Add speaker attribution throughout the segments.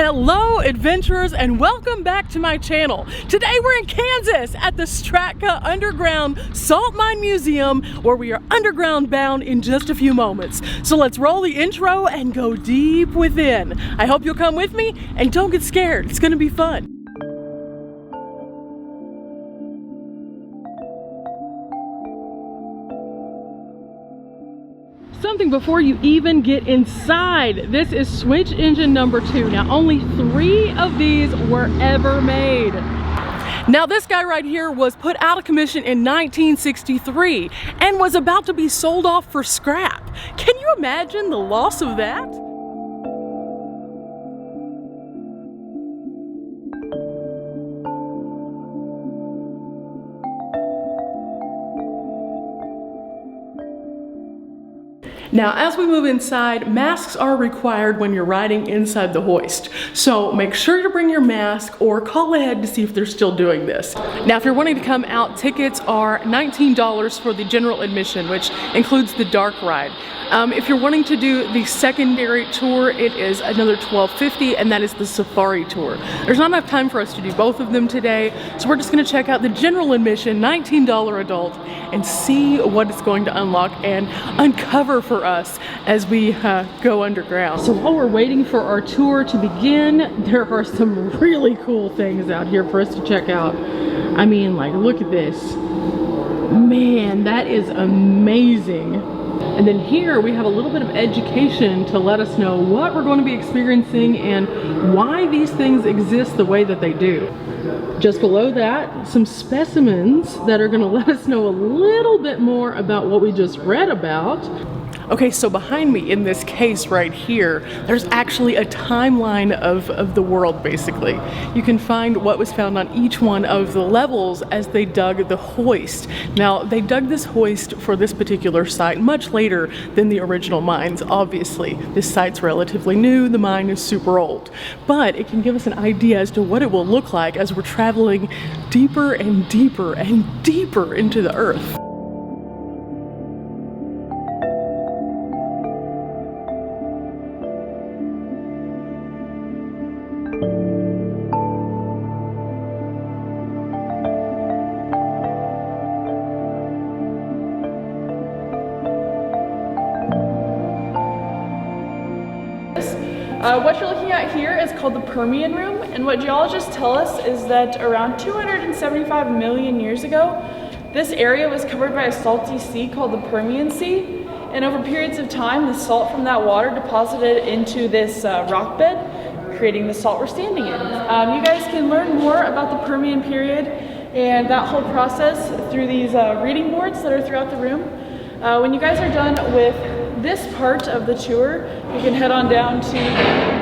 Speaker 1: Hello adventurers and welcome back to my channel. Today we're in Kansas at the Strataca Underground Salt Mine Museum, where we are underground bound in just a few moments. So let's roll the intro and go deep within. I hope you'll come with me and don't get scared. It's gonna be fun. Something before you even get inside. This is switch engine number 2. Now only 3 of these were ever made. Now this guy right here was put out of commission in 1963 and was about to be sold off for scrap. Can you imagine the loss of that? Now, as we move inside, masks are required when you're riding inside the hoist. So make sure to bring your mask or call ahead to see if they're still doing this. Now, if you're wanting to come out, tickets are $19 for the general admission, which includes the dark ride. If you're wanting to do the secondary tour, it is another $12.50, and that is the safari tour. There's not enough time for us to do both of them today, so we're just gonna check out the general admission, $19 adult, and see what it's going to unlock and uncover for us as we go underground. So while we're waiting for our tour to begin, there are some really cool things out here for us to check out. I mean, like, look at this. Man, that is amazing. And then here we have a little bit of education to let us know what we're going to be experiencing and why these things exist the way that they do. Just below that, some specimens that are going to let us know a little bit more about what we just read about. Okay, so behind me in this case right here, there's actually a timeline of the world, basically. You can find what was found on each one of the levels as they dug the hoist. Now, they dug this hoist for this particular site much later than the original mines, obviously. This site's relatively new, the mine is super old. But it can give us an idea as to what it will look like as we're traveling deeper and deeper and deeper into the earth.
Speaker 2: What you're looking at here is called the Permian Room, and what geologists tell us is that around 275 million years ago, this area was covered by a salty sea called the Permian Sea, and over periods of time, the salt from that water deposited into this rock bed, creating the salt we're standing in. You guys can learn more about the Permian period and that whole process through these reading boards that are throughout the room. When you guys are done with this part of the tour, you can head on down to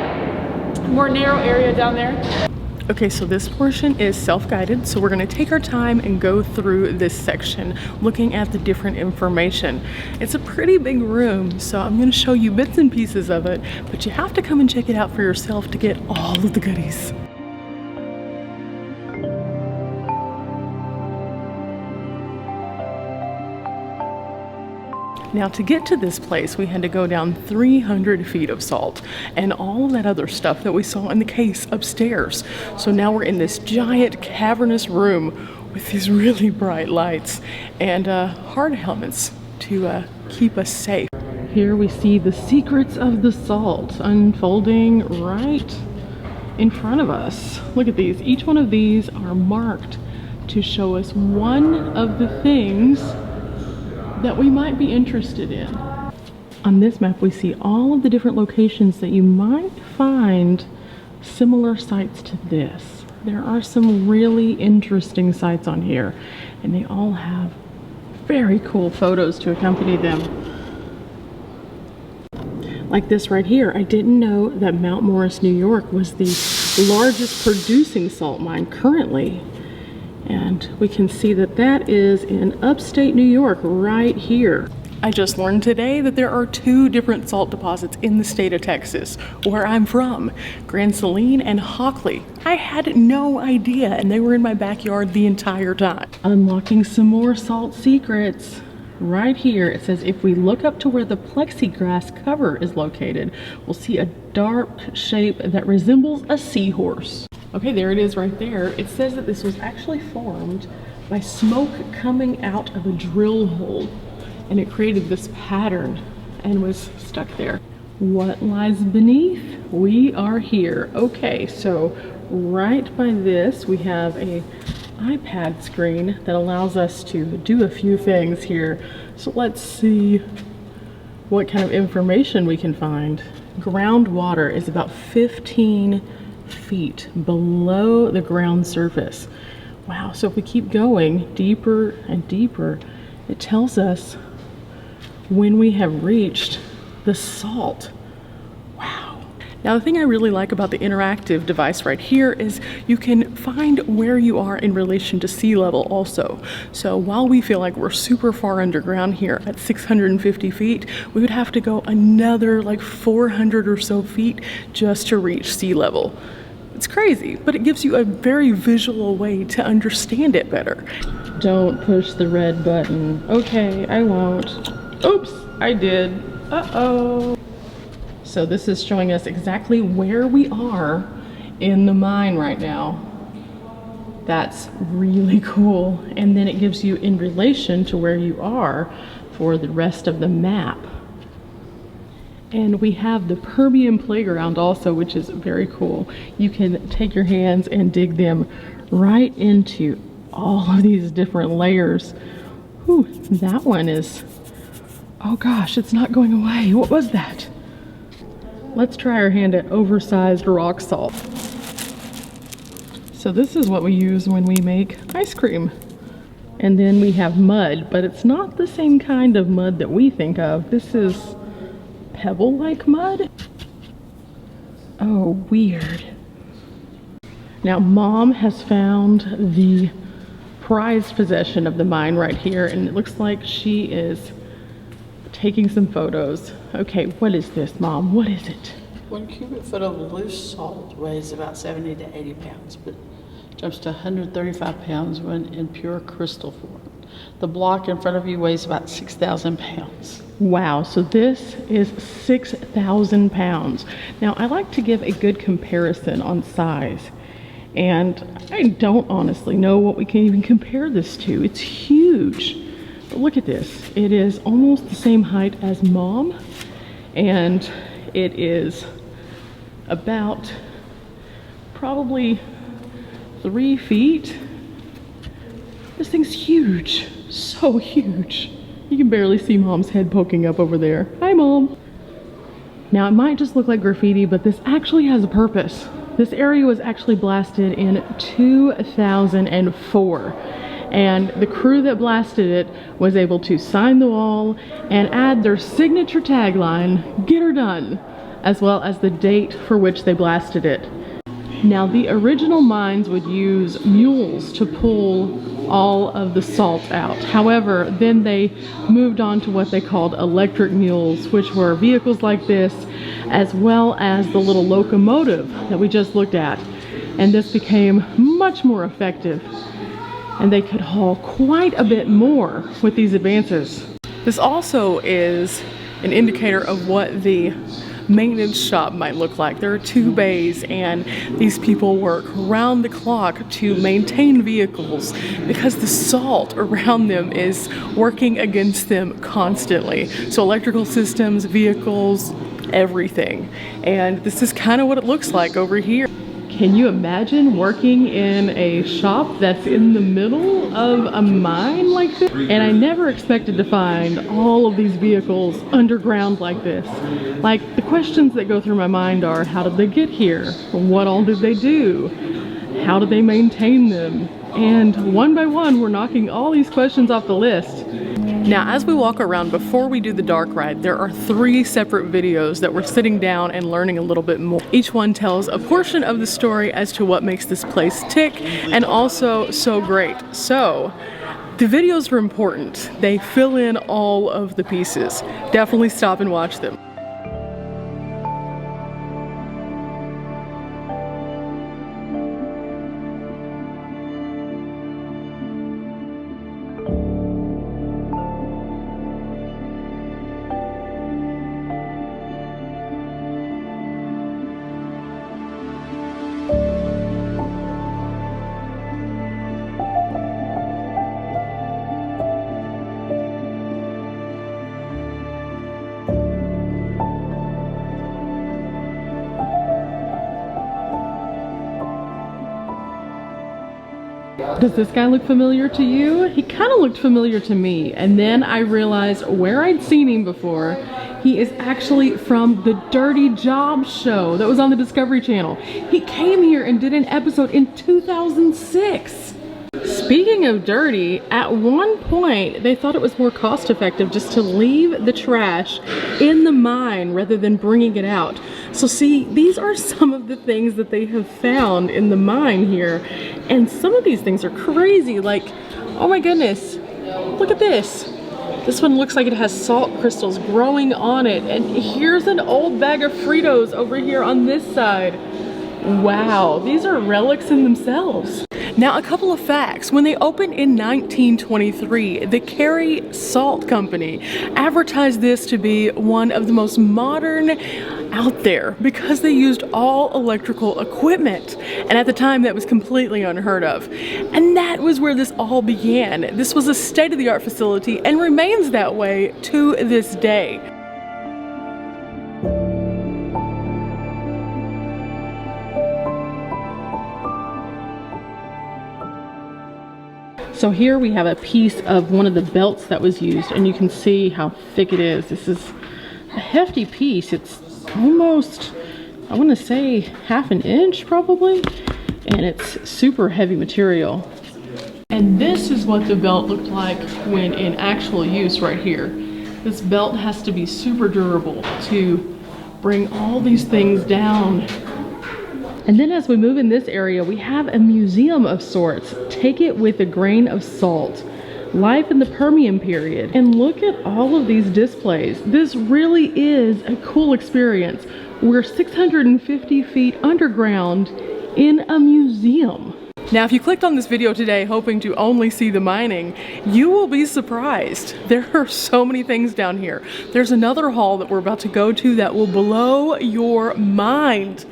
Speaker 2: the more narrow area down there.
Speaker 1: Okay, so this portion is self-guided, so we're gonna take our time and go through this section, looking at the different information. It's a pretty big room, so I'm gonna show you bits and pieces of it, but you have to come and check it out for yourself to get all of the goodies. Now, to get to this place, we had to go down 300 feet of salt and all of that other stuff that we saw in the case upstairs. So now we're in this giant cavernous room with these really bright lights and hard helmets to keep us safe. Here we see the secrets of the salt unfolding right in front of us. Look at these. Each one of these are marked to show us one of the things that we might be interested in. On this map, we see all of the different locations that you might find similar sites to this. There are some really interesting sites on here, and they all have very cool photos to accompany them. Like this right here. I didn't know that Mount Morris, New York was the largest producing salt mine currently. And we can see that that is in upstate New York right here. I just learned today that there are 2 different salt deposits in the state of Texas, where I'm from, Grand Saline and Hockley. I had no idea, and they were in my backyard the entire time. Unlocking some more salt secrets right here, it says if we look up to where the plexiglass cover is located, we'll see a dark shape that resembles a seahorse. Okay, there it is right there. It says that this was actually formed by smoke coming out of a drill hole, and it created this pattern and was stuck there. What lies beneath? We are here. Okay, so right by this we have a iPad screen that allows us to do a few things here. So let's see what kind of information we can find. Groundwater is about 15 feet below the ground surface. Wow, so if we keep going deeper and deeper, it tells us when we have reached the salt. Wow. Now the thing I really like about the interactive device right here is you can find where you are in relation to sea level also. So while we feel like we're super far underground here at 650 feet, we would have to go another like 400 or so feet just to reach sea level. It's crazy, but it gives you a very visual way to understand it better. Don't push the red button. Okay, I won't. Oops, I did. Uh-oh. So this is showing us exactly where we are in the mine right now. That's really cool. And then it gives you in relation to where you are for the rest of the map. And we have the Permian Playground also, which is very cool. You can take your hands and dig them right into all of these different layers. Whew, that one is, oh gosh, it's not going away. What was that? Let's try our hand at oversized rock salt. So this is what we use when we make ice cream. And then we have mud, but it's not the same kind of mud that we think of. This is pebble-like mud. Oh, weird. Now, Mom has found the prized possession of the mine right here, and it looks like she is taking some photos. Okay, what is this, Mom? What is it?
Speaker 3: 1 cubic foot of loose salt weighs about 70 to 80 pounds, but jumps to 135 pounds when in pure crystal form. The block in front of you weighs about 6,000 pounds.
Speaker 1: Wow, so this is 6,000 pounds. Now, I like to give a good comparison on size, and I don't honestly know what we can even compare this to. It's huge. But look at this. It is almost the same height as Mom, and it is about probably 3 feet. This thing's huge, so huge. You can barely see Mom's head poking up over there. Hi, Mom. Now, it might just look like graffiti, but this actually has a purpose. This area was actually blasted in 2004. And the crew that blasted it was able to sign the wall and add their signature tagline, "Get her done," as well as the date for which they blasted it. Now, the original mines would use mules to pull all of the salt out. However, then they moved on to what they called electric mules, which were vehicles like this, as well as the little locomotive that we just looked at. And this became much more effective, and they could haul quite a bit more with these advances. This also is an indicator of what the maintenance shop might look like. There are 2 bays, and these people work round the clock to maintain vehicles because the salt around them is working against them constantly. So electrical systems, vehicles, everything. And this is kind of what it looks like over here. Can you imagine working in a shop that's in the middle of a mine like this? And I never expected to find all of these vehicles underground like this. Like, the questions that go through my mind are, how did they get here? What all did they do? How did they maintain them? And one by one, we're knocking all these questions off the list. Now, as we walk around, before we do the dark ride, there are 3 separate videos that we're sitting down and learning a little bit more. Each one tells a portion of the story as to what makes this place tick and also so great. So, the videos are important. They fill in all of the pieces. Definitely stop and watch them. Does this guy look familiar to you? He kind of looked familiar to me, and then I realized where I'd seen him before. He is actually from the Dirty Jobs show that was on the Discovery Channel. He came here and did an episode in 2006. Speaking of dirty, at one point they thought it was more cost effective just to leave the trash in the mine rather than bringing it out. So see, these are some of the things that they have found in the mine here. And some of these things are crazy, like, oh my goodness, look at this. This one looks like it has salt crystals growing on it. And here's an old bag of Fritos over here on this side. Wow, these are relics in themselves. Now, a couple of facts. When they opened in 1923, the Cary Salt Company advertised this to be one of the most modern out there because they used all electrical equipment. And at the time, that was completely unheard of. And that was where this all began. This was a state-of-the-art facility and remains that way to this day. So here we have a piece of one of the belts that was used, and you can see how thick it is. This is a hefty piece. It's almost, I want to say, half an inch probably, and it's super heavy material. And this is what the belt looked like when in actual use right here. This belt has to be super durable to bring all these things down. And then as we move in this area, we have a museum of sorts. Take it with a grain of salt. Life in the Permian period. And look at all of these displays. This really is a cool experience. We're 650 feet underground in a museum. Now, if you clicked on this video today hoping to only see the mining, you will be surprised. There are so many things down here. There's another hall that we're about to go to that will blow your mind.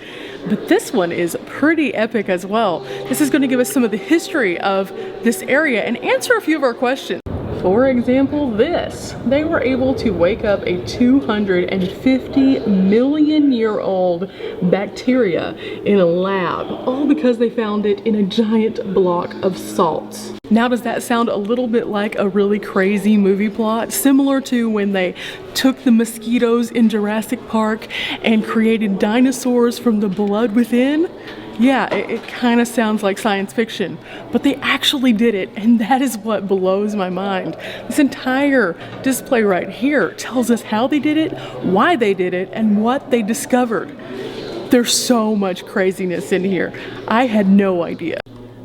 Speaker 1: But this one is pretty epic as well. This is going to give us some of the history of this area and answer a few of our questions. For example, this. They were able to wake up a 250 million year old bacteria in a lab, all because they found it in a giant block of salt. Now, does that sound a little bit like a really crazy movie plot? Similar to when they took the mosquitoes in Jurassic Park and created dinosaurs from the blood within? Yeah, it kind of sounds like science fiction, but they actually did it, and that is what blows my mind. This entire display right here tells us how they did it, why they did it, and what they discovered. There's so much craziness in here. I had no idea.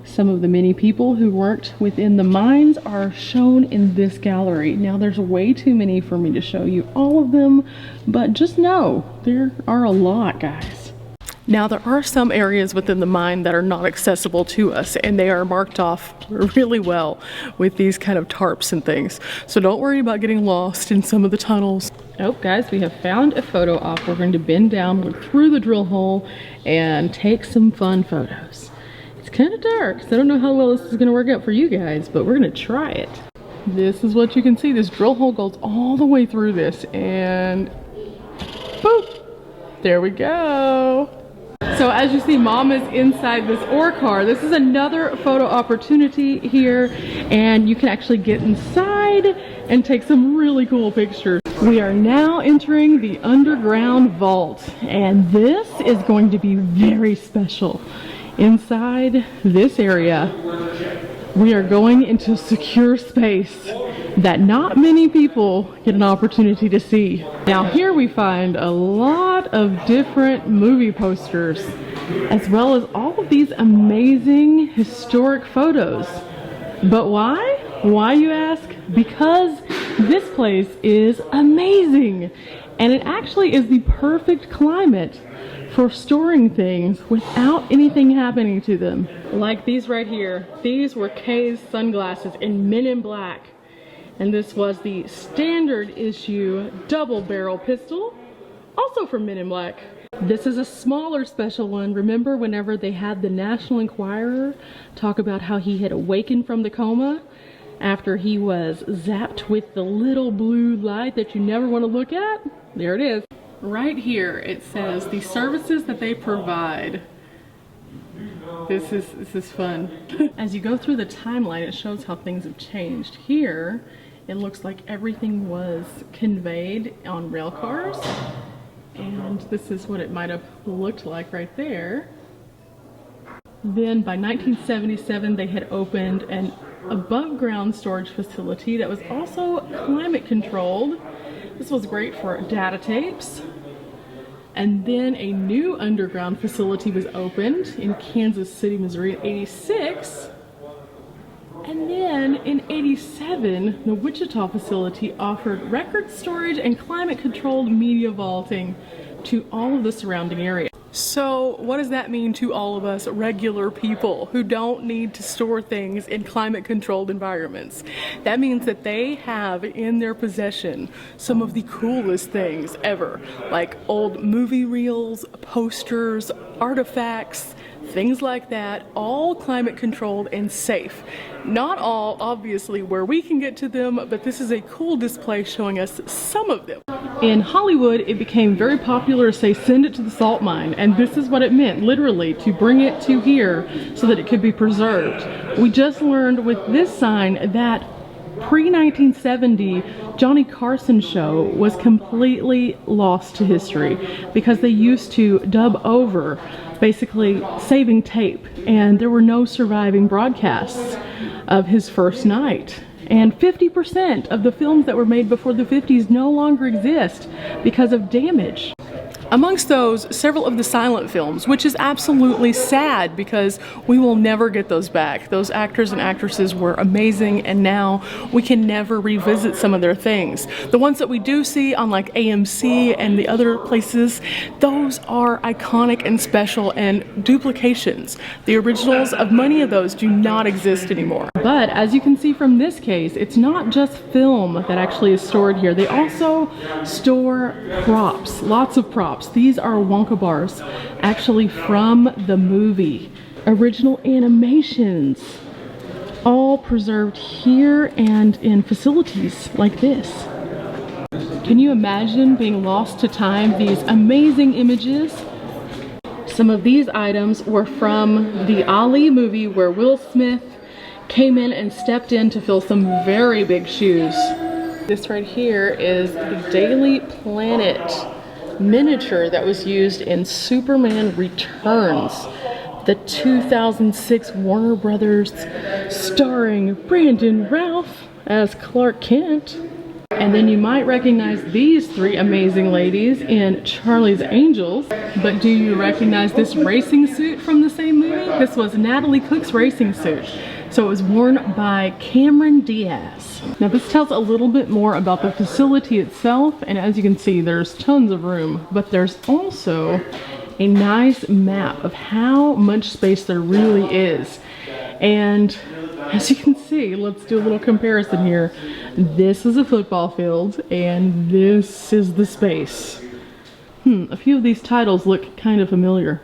Speaker 1: Some of the many people who worked within the mines are shown in this gallery. Now, there's way too many for me to show you all of them, but just know there are a lot, guys. Now, there are some areas within the mine that are not accessible to us, and they are marked off really well with these kind of tarps and things. So don't worry about getting lost in some of the tunnels. Oh, guys, we have found a photo op. We're going to bend down, look through the drill hole, and take some fun photos. It's kind of dark, so I don't know how well this is going to work out for you guys, but we're going to try it. This is what you can see. This drill hole goes all the way through this, and boop! There we go. So as you see, Mom is inside this ore car. This is another photo opportunity here, and you can actually get inside and take some really cool pictures. We are now entering the underground vault, and this is going to be very special. Inside this area, we are going into secure space that not many people get an opportunity to see. Now, here we find a lot of different movie posters, as well as all of these amazing historic photos. But why? Why, you ask? Because this place is amazing, and it actually is the perfect climate for storing things without anything happening to them. Like these right here. These were Kay's sunglasses in Men in Black. And this was the standard issue double barrel pistol, also from Men in Black. This is a smaller special one. Remember whenever they had the National Enquirer talk about how he had awakened from the coma after he was zapped with the little blue light that you never want to look at? There it is. Right here it says the services that they provide. This is fun. As you go through the timeline, it shows how things have changed. Here, it looks like everything was conveyed on rail cars. And this is what it might have looked like right there. Then by 1977, they had opened an above ground storage facility that was also climate controlled. This was great for data tapes. And then a new underground facility was opened in Kansas City, Missouri in '86. And then in '87, the Wichita facility offered record storage and climate controlled media vaulting to all of the surrounding area. So what does that mean to all of us regular people who don't need to store things in climate controlled environments? That means that they have in their possession some of the coolest things ever, like old movie reels, posters, artifacts, things like that, all climate controlled and safe. Not all, obviously, where we can get to them, but this is a cool display showing us some of them. In Hollywood, it became very popular to say, send it to the salt mine, and this is what it meant, literally, to bring it to here so that it could be preserved. We just learned with this sign that pre-1970 Johnny Carson show was completely lost to history because they used to dub over, basically saving tape, and there were no surviving broadcasts of his first night. And 50% of the films that were made before the 50s no longer exist because of damage. Amongst those, several of the silent films, which is absolutely sad because we will never get those back. Those actors and actresses were amazing, and now we can never revisit some of their things. The ones that we do see on like AMC and the other places, those are iconic and special and duplications. The originals of many of those do not exist anymore. But as you can see from this case, it's not just film that actually is stored here. They also store props, lots of props. These are Wonka bars, actually from the movie. Original animations, all preserved here and in facilities like this. Can you imagine being lost to time these amazing images? Some of these items were from the Ali movie where Will Smith came in and stepped in to fill some very big shoes. This right here is the Daily Planet miniature that was used in Superman Returns, the 2006 Warner Brothers, starring Brandon Routh as Clark Kent. And then you might recognize these three amazing ladies in Charlie's Angels. But do you recognize this racing suit from the same movie? This was Natalie Cook's racing suit. So it was worn by Cameron Diaz. Now this tells a little bit more about the facility itself, and as you can see, there's tons of room, but there's also a nice map of how much space there really is. And as you can see, let's do a little comparison here. This is a football field, and this is the space. A few of these titles look kind of familiar.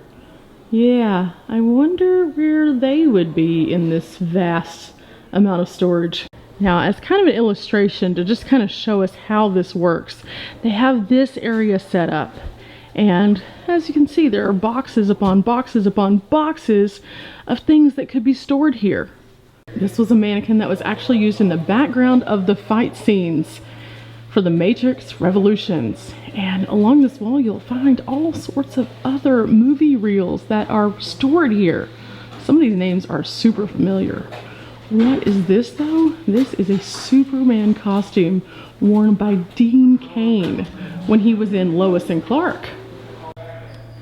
Speaker 1: Yeah, I wonder where they would be in this vast amount of storage. Now, as kind of an illustration to just kind of show us how this works, they have this area set up. And as you can see, there are boxes upon boxes upon boxes of things that could be stored here. This was a mannequin that was actually used in the background of the fight scenes for the Matrix Revolutions. And along this wall, you'll find all sorts of other movie reels that are stored here. Some of these names are super familiar. What is this though? This is a Superman costume worn by Dean Cain when he was in Lois and Clark.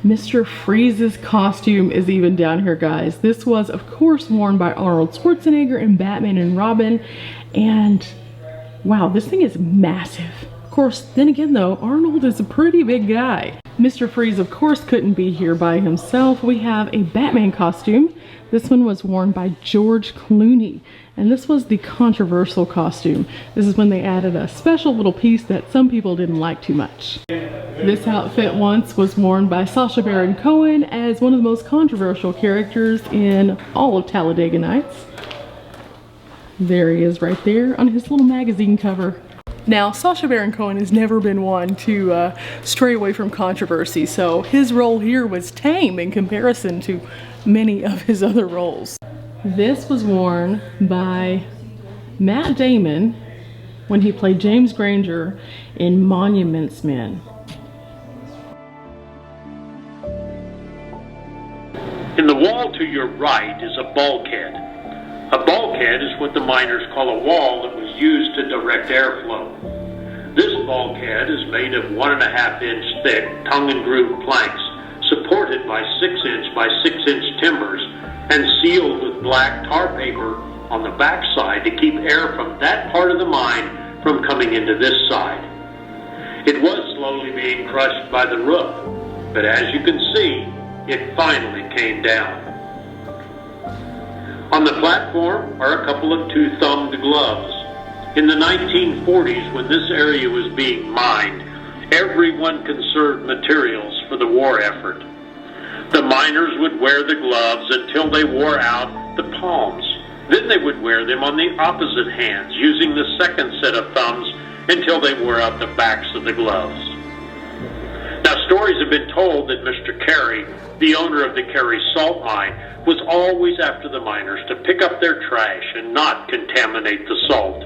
Speaker 1: Mr. Freeze's costume is even down here, guys. This was, of course, worn by Arnold Schwarzenegger in Batman and Robin. And wow, this thing is massive. Of course, then again though, Arnold is a pretty big guy. Mr. Freeze, of course, couldn't be here by himself. We have a Batman costume. This one was worn by George Clooney. And this was the controversial costume. This is when they added a special little piece that some people didn't like too much. This outfit once was worn by Sacha Baron Cohen as one of the most controversial characters in all of Talladega Nights. There he is right there on his little magazine cover. Now, Sacha Baron Cohen has never been one to stray away from controversy, so his role here was tame in comparison to many of his other roles. This was worn by Matt Damon when he played James Granger in Monuments Men.
Speaker 4: In the wall to your right is a bulkhead. A bulkhead is what the miners call a wall that was used to direct airflow. This bulkhead is made of 1.5 inch thick tongue and groove planks supported by 6 inch by 6 inch timbers and sealed with black tar paper on the backside to keep air from that part of the mine from coming into this side. It was slowly being crushed by the roof, but as you can see, it finally came down. On the platform are a couple of two-thumbed gloves. In the 1940s, when this area was being mined, everyone conserved materials for the war effort. The miners would wear the gloves until they wore out the palms. Then they would wear them on the opposite hands, using the second set of thumbs until they wore out the backs of the gloves. Now, stories have been told that Mr. Carey, the owner of the Carey Salt Mine, was always after the miners to pick up their trash and not contaminate the salt.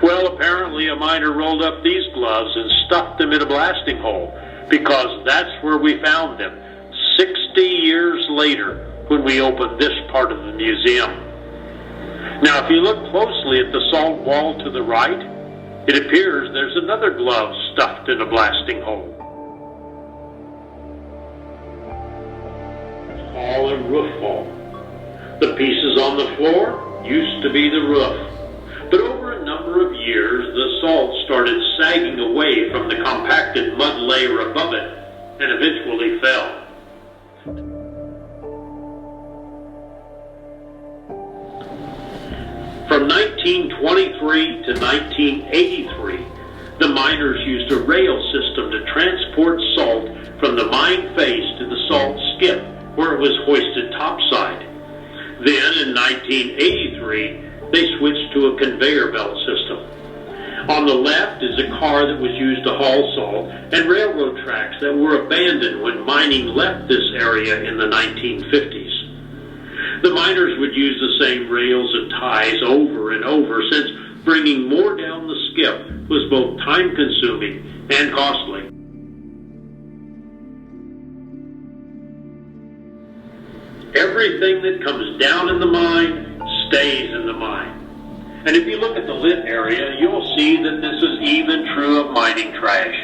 Speaker 4: Well, apparently a miner rolled up these gloves and stuffed them in a blasting hole, because that's where we found them 60 years later when we opened this part of the museum. Now, if you look closely at the salt wall to the right, it appears there's another glove stuffed in a blasting hole. All a roof hole. The pieces on the floor used to be the roof. But over a number of years, the salt started sagging away from the compacted mud layer above it and eventually fell. From 1923 to 1983, the miners used a rail system to transport salt from the mine face to the salt skip, where it was hoisted topside. Then in 1983, they switched to a conveyor belt system. On the left is a car that was used to haul salt and railroad tracks that were abandoned when mining left this area in the 1950s. The miners would use the same rails and ties over and over, since bringing more down the skip was both time-consuming and costly. Everything that comes down in the mine stays in the mine. And if you look at the lit area, you'll see that this is even true of mining trash.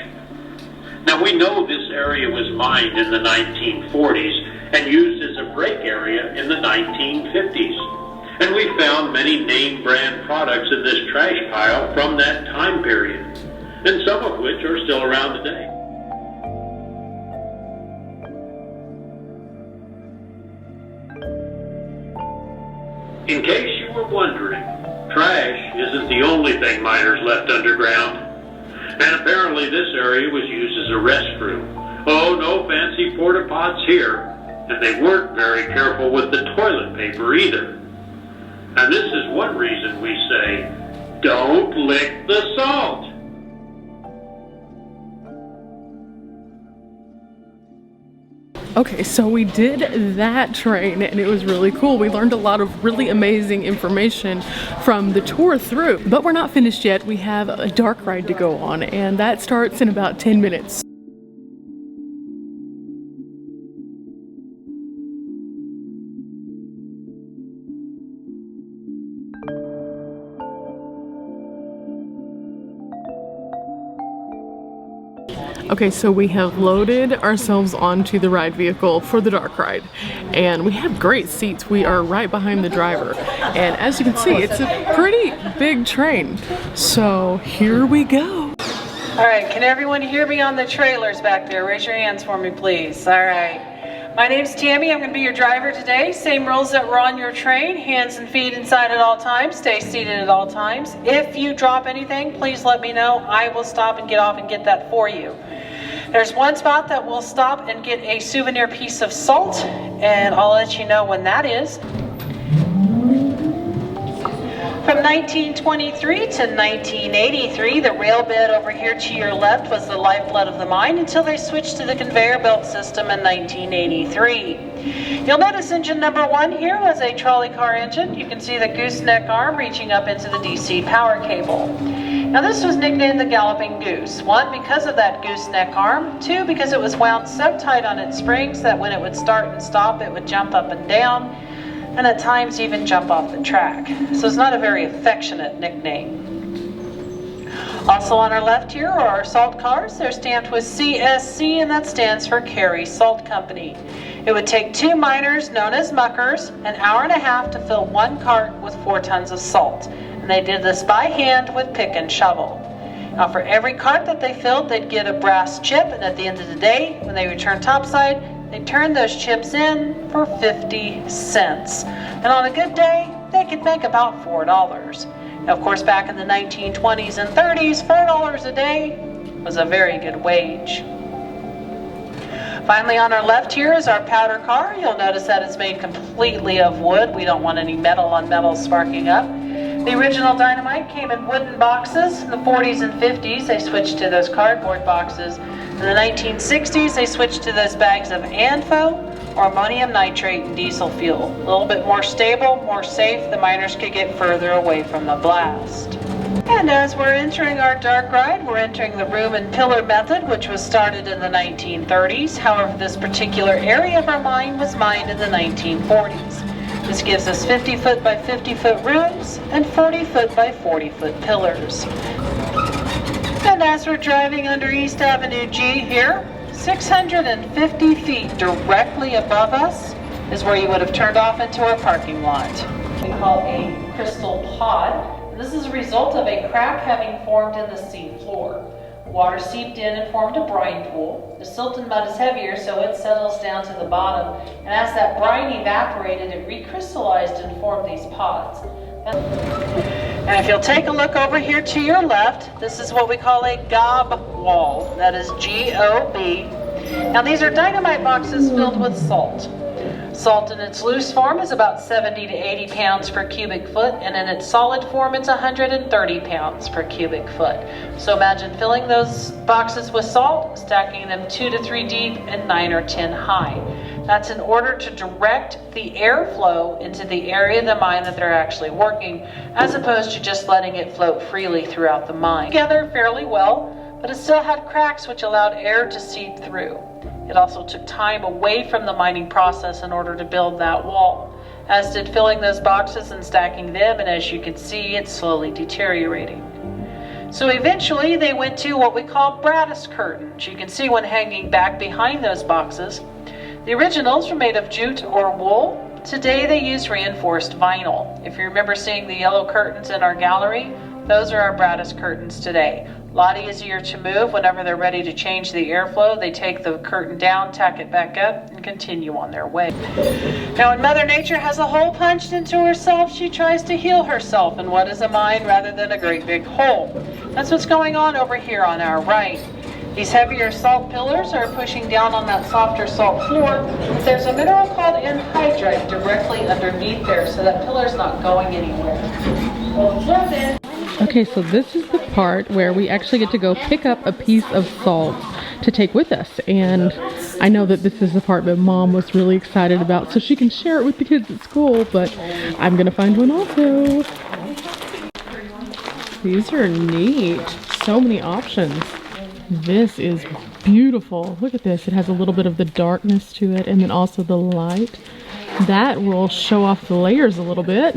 Speaker 4: Now, we know this area was mined in the 1940s and used as a break area in the 1950s. And we found many name brand products in this trash pile from that time period, and some of which are still around today. In case you were wondering, trash isn't the only thing miners left underground. And apparently this area was used as a restroom. Oh, no fancy porta pots here. And they weren't very careful with the toilet paper either. And this is one reason we say, don't lick the salt.
Speaker 1: Okay, so we did that train and it was really cool. We learned a lot of really amazing information from the tour through. But we're not finished yet. We have a dark ride to go on, and that starts in about 10 minutes. Okay, so we have loaded ourselves onto the ride vehicle for the dark ride, and we have great seats. We are right behind the driver, and as you can see, it's a pretty big train. So here we go.
Speaker 5: All right, can everyone hear me on the trailers back there? Raise your hands for me, please. All right. My name's Tammy. I'm going to be your driver today. Same rules that were on your train. Hands and feet inside at all times. Stay seated at all times. If you drop anything, please let me know. I will stop and get off and get that for you. There's one spot that we'll stop and get a souvenir piece of salt, and I'll let you know when that is. From 1923 to 1983, the rail bed over here to your left was the lifeblood of the mine until they switched to the conveyor belt system in 1983. You'll notice engine number 1 here was a trolley car engine. You can see the gooseneck arm reaching up into the DC power cable. Now this was nicknamed the Galloping Goose. 1, because of that gooseneck arm. 2, because it was wound so tight on its springs that when it would start and stop, it would jump up and down, and at times even jump off the track. So it's not a very affectionate nickname. Also on our left here are our salt cars. They're stamped with CSC, and that stands for Carey Salt Company. It would take 2 miners, known as muckers, an hour and a half to fill 1 cart with 4 tons of salt. And they did this by hand with pick and shovel. Now for every cart that they filled, they'd get a brass chip, and at the end of the day, when they returned topside, they turned those chips in for 50 cents. And on a good day, they could make about $4. Now, of course, back in the 1920s and 30s, $4 a day was a very good wage. Finally, on our left here is our powder car. You'll notice that it's made completely of wood. We don't want any metal on metal sparking up. The original dynamite came in wooden boxes. In the 40s and 50s, they switched to those cardboard boxes. In the 1960s, they switched to those bags of ANFO, or ammonium nitrate and diesel fuel. A little bit more stable, more safe. The miners could get further away from the blast. And as we're entering our dark ride, we're entering the room and pillar method, which was started in the 1930s. However, this particular area of our mine was mined in the 1940s. This gives us 50-foot by 50-foot rooms and 40-foot by 40-foot pillars. And as we're driving under East Avenue G here, 650 feet directly above us is where you would have turned off into our parking lot. We call a crystal pod. This is a result of a crack having formed in the sea floor. Water seeped in and formed a brine pool. The silt and mud is heavier, so it settles down to the bottom. And as that brine evaporated, it recrystallized and formed these pods. And if you'll take a look over here to your left, this is what we call a gob wall. That is G-O-B. Now these are dynamite boxes filled with salt. Salt in its loose form is about 70 to 80 pounds per cubic foot, and in its solid form it's 130 pounds per cubic foot. So imagine filling those boxes with salt, stacking them 2 to 3 deep and 9 or 10 high. That's in order to direct the airflow into the area of the mine that they're actually working, as opposed to just letting it float freely throughout the mine. Together fairly well, but it still had cracks which allowed air to seep through. It also took time away from the mining process in order to build that wall, as did filling those boxes and stacking them, and as you can see, it's slowly deteriorating. So eventually they went to what we call brattice curtains. You can see one hanging back behind those boxes. The originals were made of jute or wool. Today they use reinforced vinyl. If you remember seeing the yellow curtains in our gallery, those are our brattice curtains today. A lot easier to move. Whenever they're ready to change the airflow, they take the curtain down, tack it back up, and continue on their way. Now when Mother Nature has a hole punched into herself, she tries to heal herself in what is a mine rather than a great big hole. That's what's going on over here on our right. These heavier salt pillars are pushing down on that softer salt floor. There's a mineral called anhydrite directly underneath there, so that pillar's not going anywhere. Well, the floor then.
Speaker 1: Okay, so this is the part where we actually get to go pick up a piece of salt to take with us. And I know that this is the part that Mom was really excited about, so she can share it with the kids at school, but I'm gonna find one also. These are neat. So many options. This is beautiful. Look at this. It has a little bit of the darkness to it, and then also the light. That will show off the layers a little bit.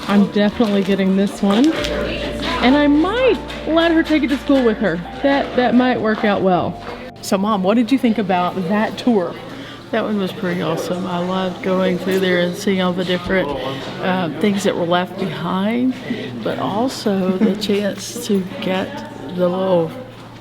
Speaker 1: I'm definitely getting this one, and I might let her take it to school with her. That might work out well. So Mom, what did you think about that tour?
Speaker 3: That one was pretty awesome. I loved going through there and seeing all the different things that were left behind, but also the chance to get the little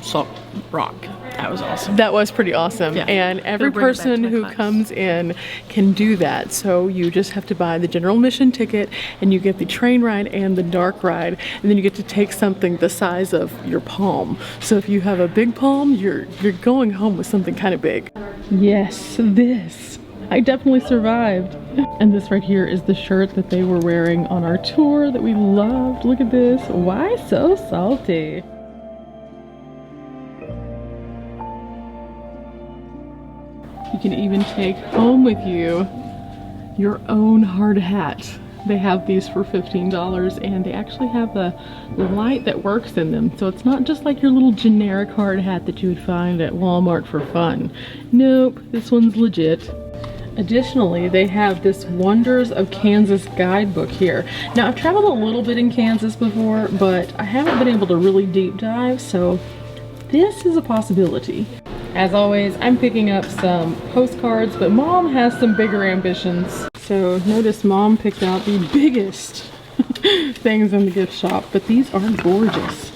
Speaker 3: salt rock. That was awesome.
Speaker 1: That was pretty awesome.
Speaker 3: Yeah.
Speaker 1: And every person who comes in can do that. So you just have to buy the general admission ticket, and you get the train ride and the dark ride, and then you get to take something the size of your palm. So if you have a big palm, you're going home with something kind of big. Yes, this. I definitely survived. And this right here is the shirt that they were wearing on our tour that we loved. Look at this. Why so salty? You can even take home with you your own hard hat. They have these for $15 and they actually have the light that works in them. So it's not just like your little generic hard hat that you would find at Walmart for fun. Nope, this one's legit. Additionally, they have this Wonders of Kansas guidebook here. Now, I've traveled a little bit in Kansas before, but I haven't been able to really deep dive, so this is a possibility. As always, I'm picking up some postcards, but Mom has some bigger ambitions. So notice Mom picked out the biggest things in the gift shop, but these are gorgeous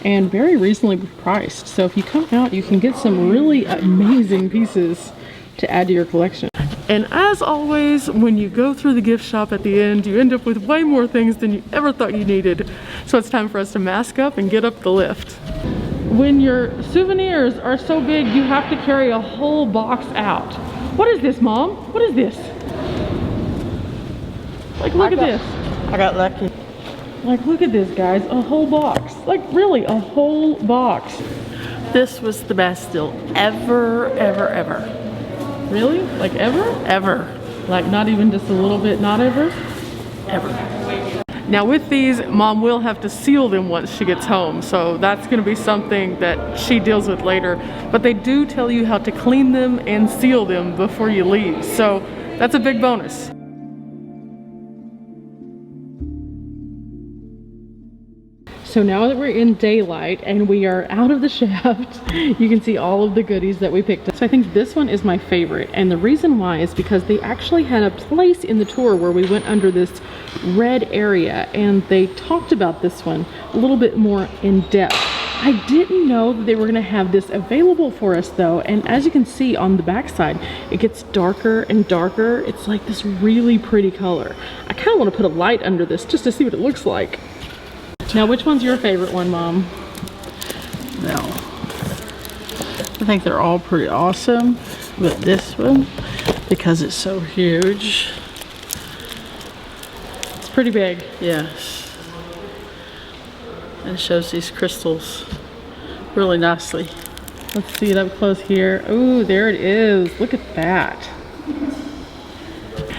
Speaker 1: and very reasonably priced. So if you come out, you can get some really amazing pieces to add to your collection. And as always, when you go through the gift shop at the end, you end up with way more things than you ever thought you needed. So it's time for us to mask up and get up the lift. When your souvenirs are so big, you have to carry a whole box out. What is this, Mom? What is this? Like, look at this.
Speaker 3: I got lucky.
Speaker 1: Like, look at this, guys. A whole box. Like, really, a whole box.
Speaker 3: This was the best deal ever, ever, ever.
Speaker 1: Really? Like, ever?
Speaker 3: Ever.
Speaker 1: Like, not even just a little bit, not ever?
Speaker 3: Ever.
Speaker 1: Now with these, Mom will have to seal them once she gets home, so that's going to be something that she deals with later. But they do tell you how to clean them and seal them before you leave, so that's a big bonus. So now that we're in daylight and we are out of the shaft, you can see all of the goodies that we picked up. So I think this one is my favorite, and the reason why is because they actually had a place in the tour where we went under this red area and they talked about this one a little bit more in depth. I didn't know that they were gonna have this available for us though, and as you can see on the backside, it gets darker and darker. It's like this really pretty color. I kind of want to put a light under this just to see what it looks like. Now, which one's your favorite one, Mom?
Speaker 3: No. I think they're all pretty awesome, but this one, because it's so huge.
Speaker 1: It's pretty big.
Speaker 3: Yes. And it shows these crystals really nicely.
Speaker 1: Let's see it up close here. Ooh, there it is. Look at that.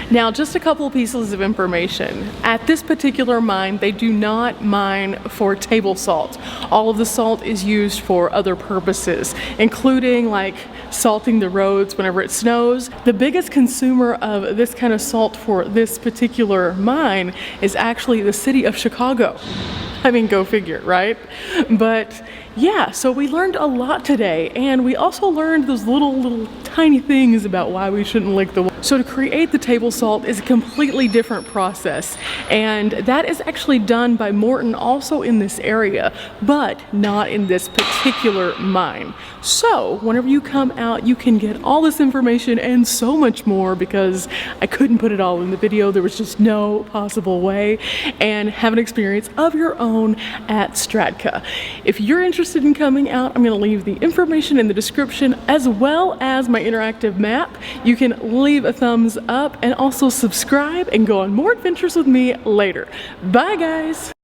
Speaker 1: Now, just a couple pieces of information. At this particular mine, they do not mine for table salt. All of the salt is used for other purposes, including like salting the roads whenever it snows. The biggest consumer of this kind of salt for this particular mine is actually the city of Chicago. I mean, go figure, right? But yeah, so we learned a lot today, and we also learned those little tiny things about why we shouldn't lick the water. So to create the table salt is a completely different process, and that is actually done by Morton also in this area, but not in this particular mine. So whenever you come out, you can get all this information and so much more, because I couldn't put it all in the video. There was just no possible way, and have an experience of your own at Strataca. If you're interested in coming out, I'm going to leave the information in the description as well as my interactive map. You can leave a thumbs up and also subscribe and go on more adventures with me later. Bye guys!